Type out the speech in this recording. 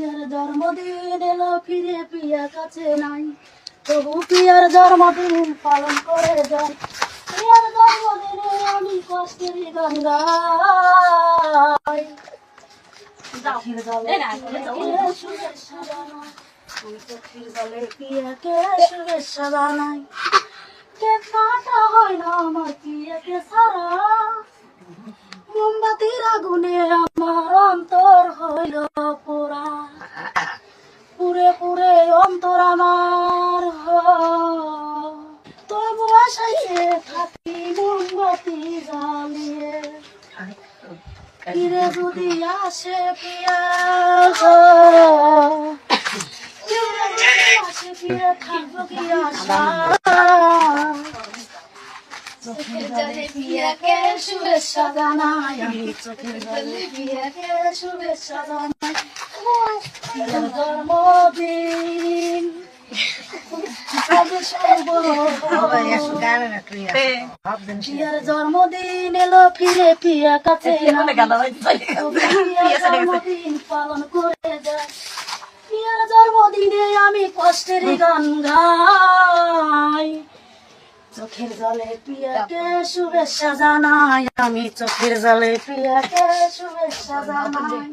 Peer জন্মদিন এলো ফিরে পিয়া কাছে নাই, তবু পিয়ার জন্মদিন পালন করে যাই। পিয়ার জন্মদিনে আমি কষ্টের গান গাই। চোখের জলে পিয়াকে শুভেচ্ছা জানাই, ওই চোখের জলে পিয়াকে শুভেচ্ছা জানাই। কেক কাটা হয় না আমার পিয়াকে ছাড়া, মোমবাতির আগুনে আমার অন্তর হইল পোড়া, পুরে পুরে অন্তর আমার তবু আশাইয়ে থাকি মোমবাতি জ্বালিয়ে। ফিরে যদি আসে পিয়া আসে ফিরে থাকবো কি আশা। চোখের জলে পিয়াকে শুভেচ্ছা জানাই, আমি চোখের জলে পিয়াকে শুভেচ্ছা জানাই। পিয়ার জন্মদিন পিয়ার জন্মদিন এলো ফিরে পিয়া কাছে নাই, পিয়ার জন্মদিন পালন করে যায়। পিয়ার জন্মদিনে আমি কষ্টের গান গাই। চোখের জলে পিয়াকে শুভেচ্ছা জানাই, আমি চোখের জলে পিয়াকে শুভেচ্ছা জানাই।